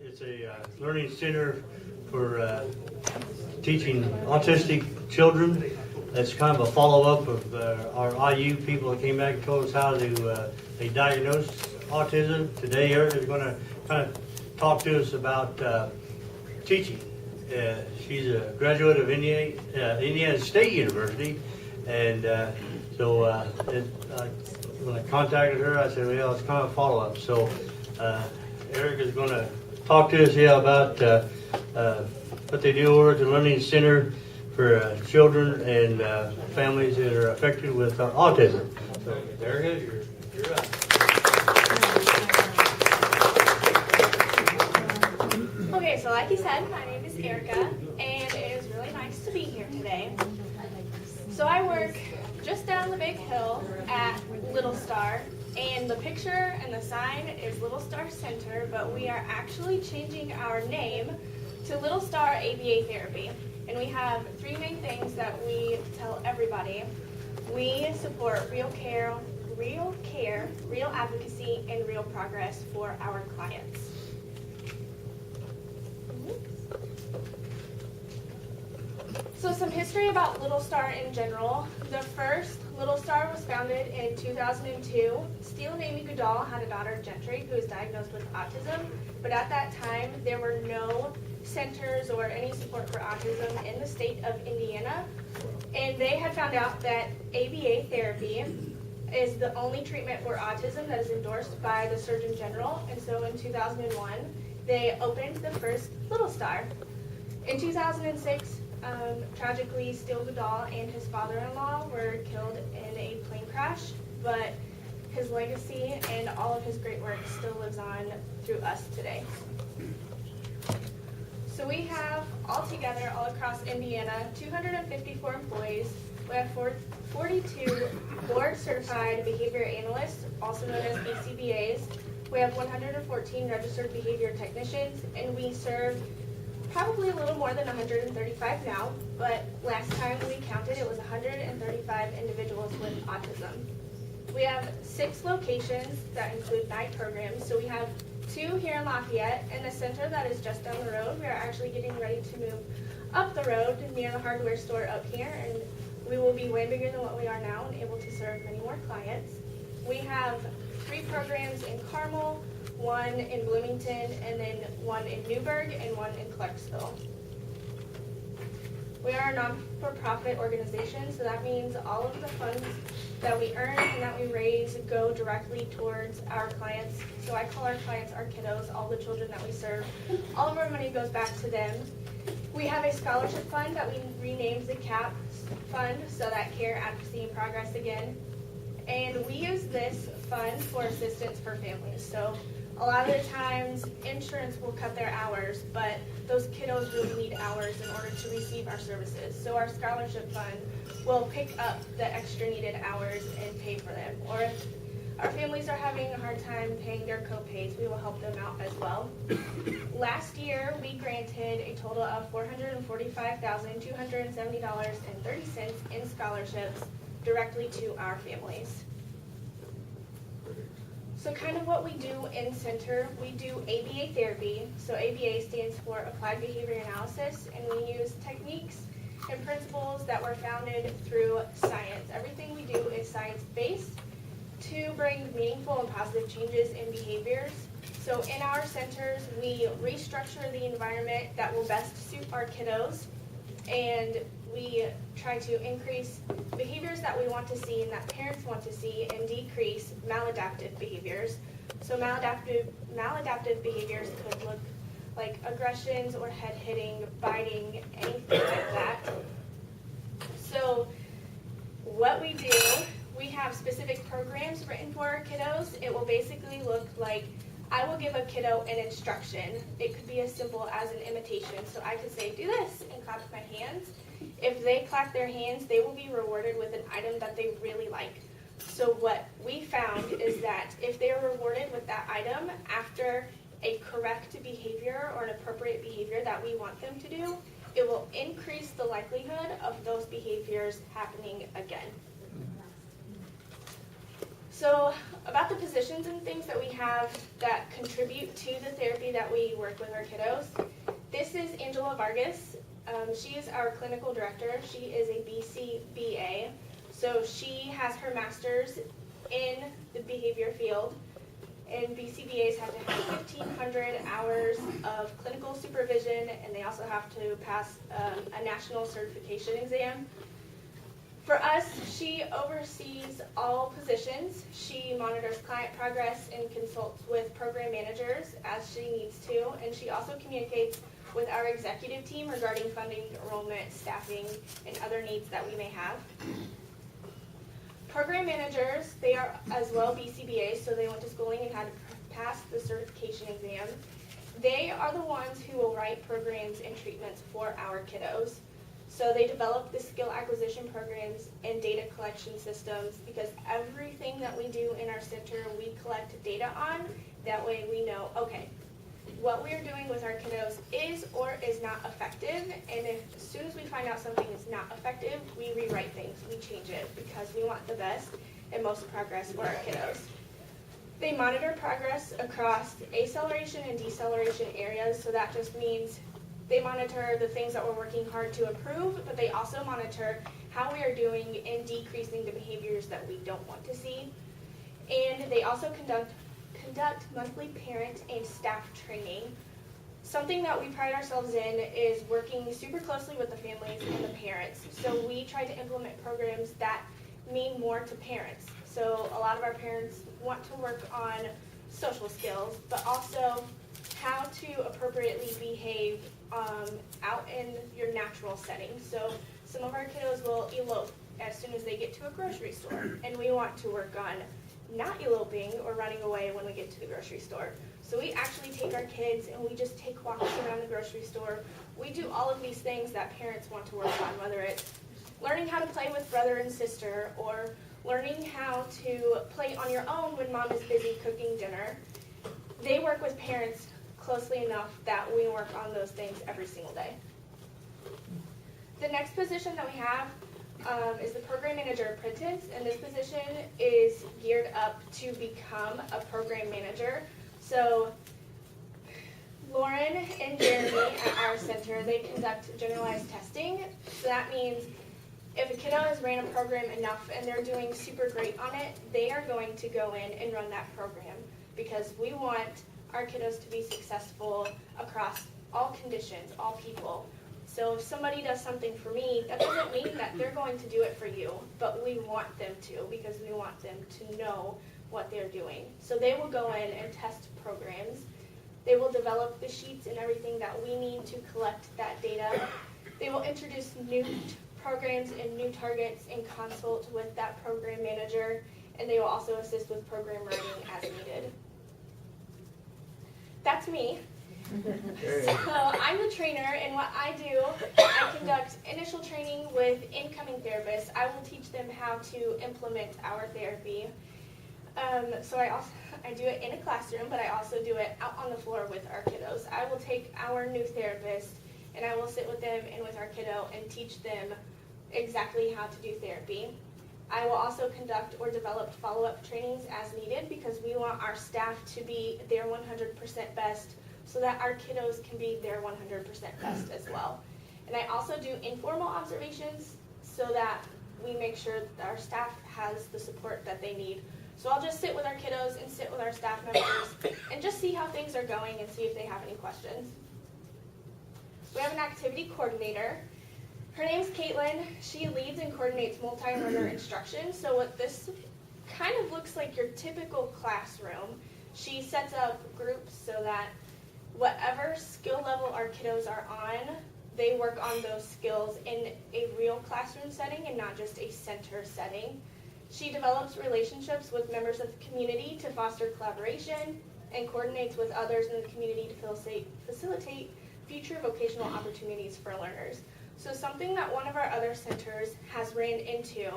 It's a learning center for teaching autistic children. It's kind of a follow-up of our IU people that came back and told us how they diagnose autism. Today, Erica's going to kind of talk to us about teaching. She's a graduate of Indiana State University, and when I contacted her, I said, well, it's kind of a follow-up. So Erica's going to talk to us about what they do over at the Learning Center for children and families that are affected with autism. So Erica, you're up. Okay, so like you said, my name is Erica, and it is really nice to be here today. So I work just down the big hill at Little Star, and the picture and the sign is Little Star Center, but we are actually changing our name to Little Star ABA Therapy. And we have three main things that we tell everybody. We support real care, real advocacy, and real progress for our clients. So some history about Little Star in general. The first Little Star was founded in 2002. Steele and Amy Goodall had a daughter, Gentry, who was diagnosed with autism. But at that time, there were no centers or any support for autism in the state of Indiana. And they had found out that ABA therapy is the only treatment for autism that is endorsed by the Surgeon General. And so in 2001, they opened the first Little Star. In 2006, tragically, Steele Goodall and his father-in-law were killed in a plane crash, but his legacy and all of his great work still lives on through us today. So we have altogether, all across Indiana, 254 employees. We have 42 board-certified behavior analysts, also known as BCBAs. We have 114 registered behavior technicians, and we serve probably a little more than 135 now, but last time we counted it was 135 individuals with autism. We have 6 locations that include night programs. So we have 2 here in Lafayette and a center that is just down the road. We are actually getting ready to move up the road near the hardware store up here, and we will be way bigger than what we are now and able to serve many more clients. We have 3 programs in Carmel, 1 in Bloomington, and then 1 in Newburgh and 1 in Clarksville. We are a non-for-profit organization, so that means all of the funds that we earn and that we raise go directly towards our clients. So I call our clients our kiddos, all the children that we serve. All of our money goes back to them. We have a scholarship fund that we renamed the CAP fund, so that Care, Advocacy, and Progress again. And we use this fund for assistance for families. So a lot of the times, insurance will cut their hours, but those kiddos really need hours in order to receive our services. So our scholarship fund will pick up the extra needed hours and pay for them. Or if our families are having a hard time paying their co-pays, we will help them out as well. Last year, we granted a total of $445,270.30 in scholarships directly to our families. So kind of what we do in center, we do ABA therapy. So ABA stands for Applied Behavior Analysis, and we use techniques and principles that were founded through science. Everything we do is science-based to bring meaningful and positive changes in behaviors. So in our centers, we restructure the environment that will best suit our kiddos, and we try to increase behaviors that we want to see and that parents want to see and decrease maladaptive behaviors. So maladaptive behaviors could look like aggressions or head hitting, biting, anything like that. So what we do, we have specific programs written for our kiddos. It will basically look like I will give a kiddo an instruction. It could be as simple as an imitation. So I could say, do this, and clap my hands. If they clap their hands, they will be rewarded with an item that they really like. So what we found is that if they are rewarded with that item after a correct behavior or an appropriate behavior that we want them to do, it will increase the likelihood of those behaviors happening again. So about the positions and things that we have that contribute to the therapy that we work with our kiddos. This is Angela Vargas. She is our clinical director. She is a BCBA. So she has her master's in the behavior field. And BCBAs have to have 1,500 hours of clinical supervision, and they also have to pass a national certification exam. For us, she oversees all positions. She monitors client progress and consults with program managers as she needs to, and she also communicates with our executive team regarding funding, enrollment, staffing, and other needs that we may have. Program managers, they are as well BCBAs, so they went to schooling and had to pass the certification exam. They are the ones who will write programs and treatments for our kiddos. So they develop the skill acquisition programs and data collection systems, because everything that we do in our center, we collect data on. That way we know, okay, what we are doing with our kiddos is or is not effective, and as soon as we find out something is not effective, we rewrite things, we change it, because we want the best and most progress for our kiddos. They monitor progress across acceleration and deceleration areas, so that just means they monitor the things that we're working hard to improve, but they also monitor how we are doing in decreasing the behaviors that we don't want to see. And they also conduct monthly parent and staff training. Something that we pride ourselves in is working super closely with the families and the parents. So we try to implement programs that mean more to parents. So a lot of our parents want to work on social skills, but also how to appropriately behave out in your natural setting. So some of our kiddos will elope as soon as they get to a grocery store, and we want to work on not eloping or running away when we get to the grocery store. So we actually take our kids and we just take walks around the grocery store. We do all of these things that parents want to work on, whether it's learning how to play with brother and sister, or learning how to play on your own when mom is busy cooking dinner. They work with parents closely enough that we work on those things every single day. The next position that we have is the program manager apprentice, and this position is geared up to become a program manager. So Lauren and Jeremy at our center, they conduct generalized testing. So that means if a kiddo has ran a program enough and they're doing super great on it, they are going to go in and run that program, because we want our kiddos to be successful across all conditions, all people. So if somebody does something for me, that doesn't mean that they're going to do it for you, but we want them to, because we want them to know what they're doing. So they will go in and test programs. They will develop the sheets and everything that we need to collect that data. They will introduce new programs and new targets and consult with that program manager, and they will also assist with program writing as needed. That's me. So I'm the trainer, and what I do, I conduct initial training with incoming therapists. I will teach them how to implement our therapy. So I do it in a classroom, but I also do it out on the floor with our kiddos. I will take our new therapist, and I will sit with them and with our kiddo and teach them exactly how to do therapy. I will also conduct or develop follow-up trainings as needed, because we want our staff to be their 100% best, so that our kiddos can be their 100% best as well. And I also do informal observations so that we make sure that our staff has the support that they need. So I'll just sit with our kiddos and sit with our staff members and just see how things are going and see if they have any questions. We have an activity coordinator. Her name's Caitlin. She leads and coordinates multi-learner instruction. So what this kind of looks like your typical classroom. She sets up groups so that whatever skill level our kiddos are on, they work on those skills in a real classroom setting and not just a center setting. She develops relationships with members of the community to foster collaboration and coordinates with others in the community to facilitate future vocational opportunities for learners. So something that one of our other centers has ran into,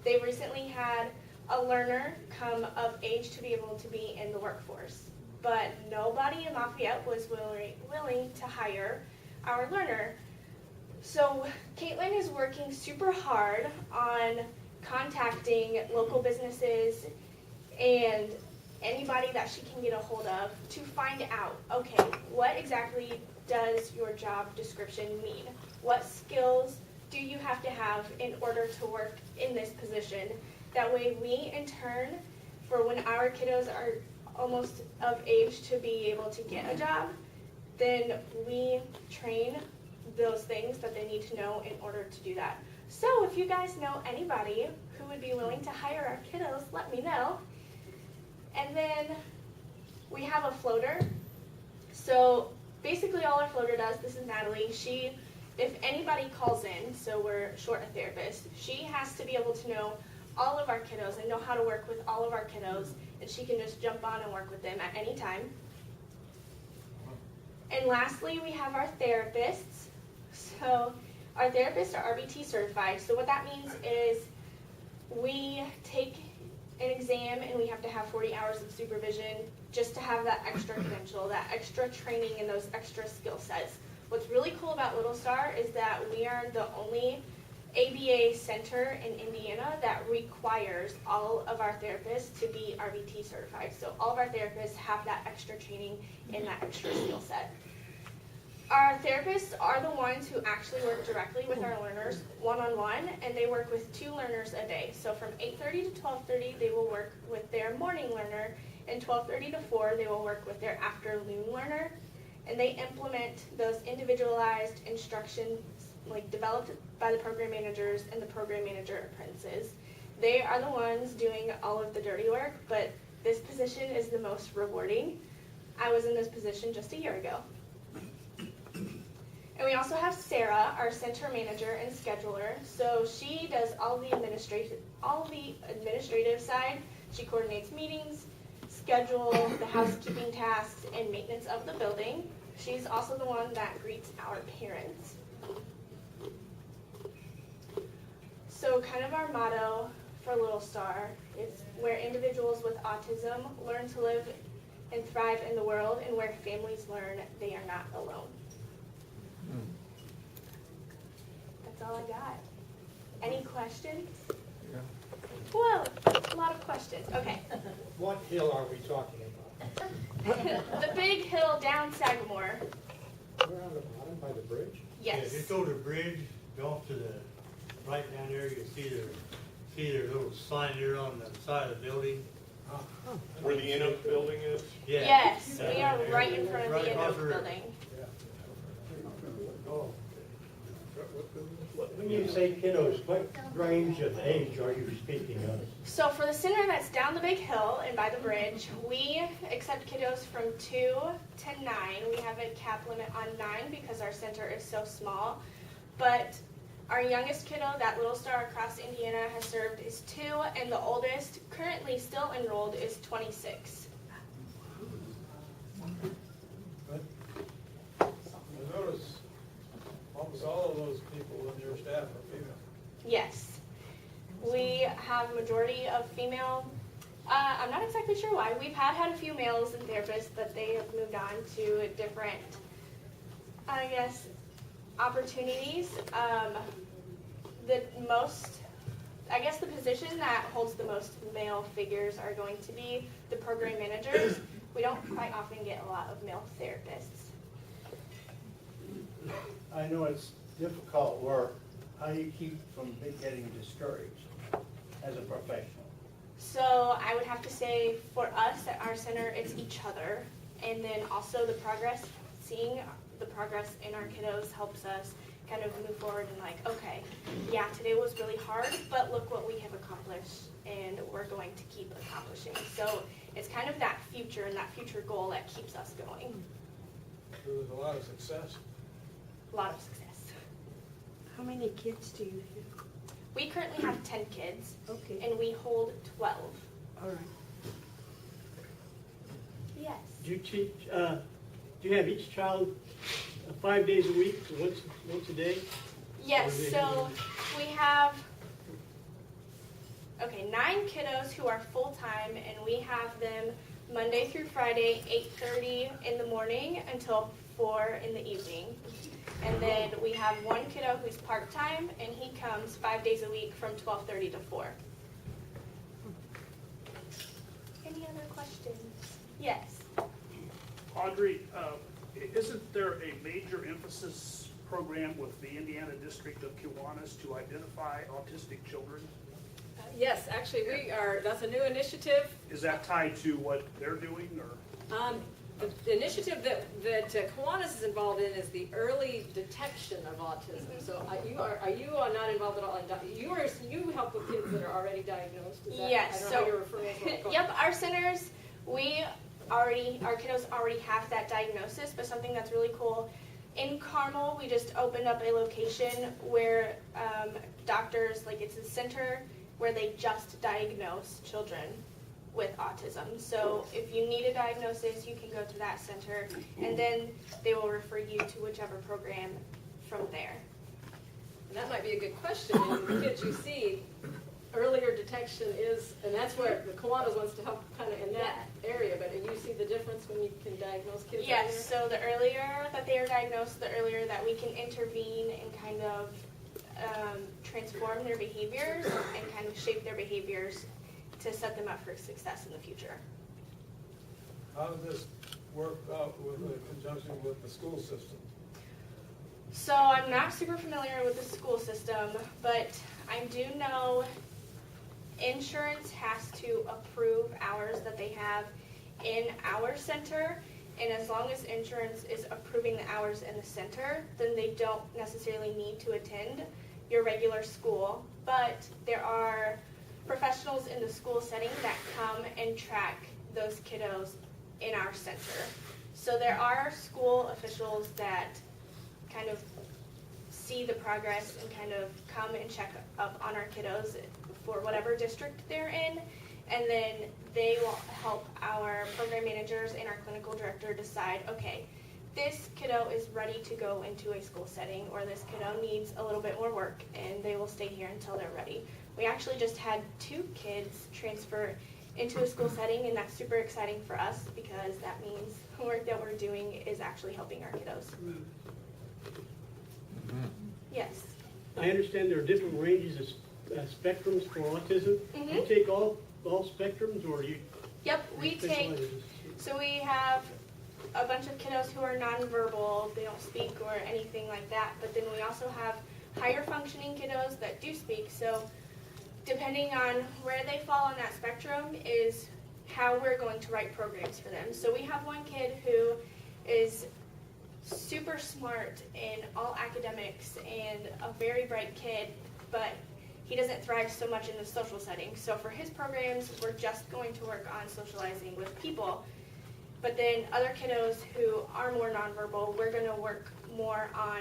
they recently had a learner come of age to be able to be in the workforce, but nobody in Lafayette was willing to hire our learner. So Caitlin is working super hard on contacting local businesses and anybody that she can get a hold of to find out, okay, what exactly does your job description mean? What skills do you have to have in order to work in this position? That way we, in turn, for when our kiddos are almost of age to be able to get a job, then we train those things that they need to know in order to do that. So if you guys know anybody who would be willing to hire our kiddos, let me know. And then we have a floater. So basically all our floater does, this is Natalie, if anybody calls in, so we're short a therapist, she has to be able to know all of our kiddos and know how to work with all of our kiddos, and she can just jump on and work with them at any time. And lastly, we have our therapists. So our therapists are RBT certified. So what that means is we take an exam and we have to have 40 hours of supervision just to have that extra credential, that extra training and those extra skill sets. What's really cool about Little Star is that we are the only ABA center in Indiana that requires all of our therapists to be RBT certified. So all of our therapists have that extra training and that extra skill set. Our therapists are the ones who actually work directly with our learners one-on-one, and they work with 2 learners a day. So from 8:30 to 12:30, they will work with their morning learner, and 12:30 to 4, they will work with their afternoon learner. And they implement those individualized instructions developed by the program managers and the program manager apprentices. They are the ones doing all of the dirty work, but this position is the most rewarding. I was in this position just a year ago. And we also have Sarah, our center manager and scheduler. So she does all the administrative side. She coordinates meetings, schedule the housekeeping tasks, and maintenance of the building. She's also the one that greets our parents. So kind of our motto for Little Star is where individuals with autism learn to live and thrive in the world, and where families learn they are not alone. That's all I got. Any questions? Yeah. Whoa, a lot of questions. Okay. What hill are we talking about? The big hill down Sagamore. We're on the bottom by the bridge? Yeah, Yes. just go to the bridge, go off to the, right down there, you see their little sign there on the side of the building. Where the Inno building is? Yeah. Yes, Yeah, we are there. right in front of Right the across Inno the river. building. Oh. When you say kiddos, what range of age are you speaking of? So for the center that's down the big hill and by the bridge, we accept kiddos from 2 to 9. We have a cap limit on 9 because our center is so small. But our youngest kiddo that Little Star across Indiana has served is 2, and the oldest currently still enrolled is 26. I notice almost all of those people in your staff are female. Yes. We have majority of female. I'm not exactly sure why. We've had a few males and therapists, but they have moved on to different, I guess, opportunities. The position that holds the most male figures are going to be the program managers. We don't quite often get a lot of male therapists. I know it's difficult work. How do you keep from getting discouraged as a professional? So I would have to say for us at our center, it's each other. And then also the progress, seeing the progress in our kiddos helps us kind of move forward and like, okay, yeah, today was really hard, but look what we have accomplished and we're going to keep accomplishing. So it's kind of that future and that future goal that keeps us going. So there's a lot of success. A lot of success. How many kids do you have? We currently have 10 kids Okay, and we hold 12. all right. Yes. Do you teach, do you have each child 5 days a week, so once a day? Yes, so we have, 9 kiddos who are full-time, and we have them Monday through Friday, 8:30 in the morning until 4 in the evening. And then we have 1 kiddo who's part-time, and he comes 5 days a week from 12:30 to 4. Yes. Audrey, isn't there a major emphasis program with the Indiana District of Kiwanis to identify autistic children? Yes, actually, that's a new initiative. Is that tied to what they're doing, or? The initiative that Kiwanis is involved in is the early detection of autism. So are you not involved at all? You help with kids that are already diagnosed? Is that, Yes. I don't know how your referrals work. Yep, our centers, our kiddos already have that diagnosis, but something that's really cool, in Carmel, we just opened up a location where doctors, like it's a center where they just diagnose children with autism. So if you need a diagnosis, you can go to that center, and then they will refer you to whichever program from there. And that might be a good question. In the kids you see, earlier detection is, and that's where the Kiwanis wants to help kind of in that area, but you see the difference when you can diagnose kids earlier? Yes, so the earlier that they are diagnosed, the earlier that we can intervene and kind of transform their behaviors and kind of shape their behaviors to set them up for success in the future. How does this work out in conjunction with the school system? So I'm not super familiar with the school system, but I do know insurance has to approve hours that they have in our center, and as long as insurance is approving the hours in the center, then they don't necessarily need to attend your regular school. But there are professionals in the school setting that come and track those kiddos in our center. So there are school officials that kind of see the progress and kind of come and check up on our kiddos for whatever district they're in, and then they will help our program managers and our clinical director decide, okay, this kiddo is ready to go into a school setting, or this kiddo needs a little bit more work, and they will stay here until they're ready. We actually just had 2 kids transfer into a school setting, and that's super exciting for us because that means the work that we're doing is actually helping our kiddos. Yes. I understand there are different ranges of spectrums for autism. Mhm. You take all spectrums, or you? Yep, we take, so we have a bunch of kiddos who are nonverbal, they don't speak or anything like that, but then we also have higher functioning kiddos that do speak. So depending on where they fall on that spectrum is how we're going to write programs for them. So we have one kid who is super smart in all academics and a very bright kid, but he doesn't thrive so much in the social setting. So for his programs, we're just going to work on socializing with people. But then other kiddos who are more nonverbal, we're going to work more on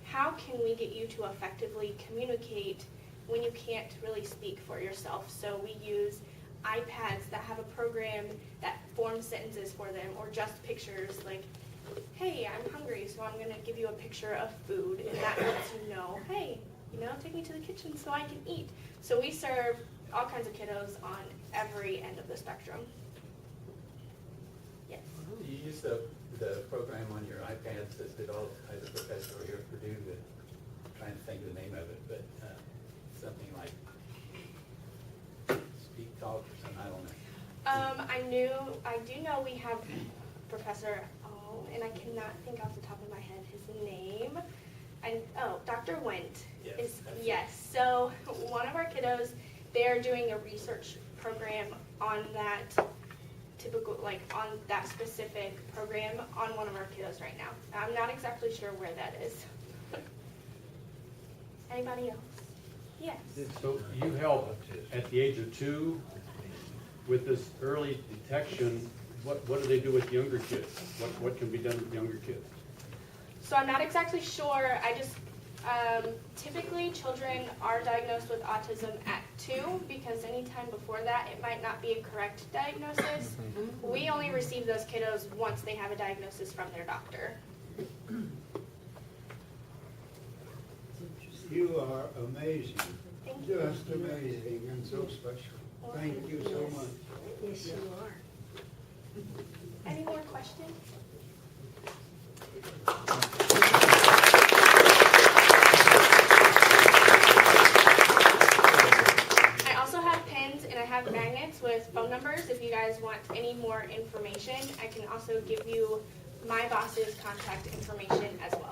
how can we get you to effectively communicate when you can't really speak for yourself. So we use iPads that have a program that forms sentences for them, or just pictures like, hey, I'm hungry, so I'm going to give you a picture of food, and that lets you know, hey, take me to the kitchen so I can eat. So we serve all kinds of kiddos on every end of the spectrum. Yes. You use the program on your iPads that's developed by the professor here at Purdue, I'm trying to think of the name of it, but something like Speak Talk or something, I don't know. I do know we have Professor, and I cannot think off the top of my head his name. Dr. Wendt. Yes. So one of our kiddos, they're doing a research program on that on that specific program on one of our kiddos right now. I'm not exactly sure where that is. Anybody else? Yes. So you help at the age of 2 with this early detection. What do they do with younger kids? What can be done with younger kids? So I'm not exactly sure. I just typically children are diagnosed with autism at 2 because anytime before that it might not be a correct diagnosis. We only receive those kiddos once they have a diagnosis from their doctor. You are amazing. Thank you. Just amazing and so special. Thank you so much. Yes, you are. Any more questions? I also have pens and I have magnets with phone numbers if you guys want any more information also give you my boss's contact information as well.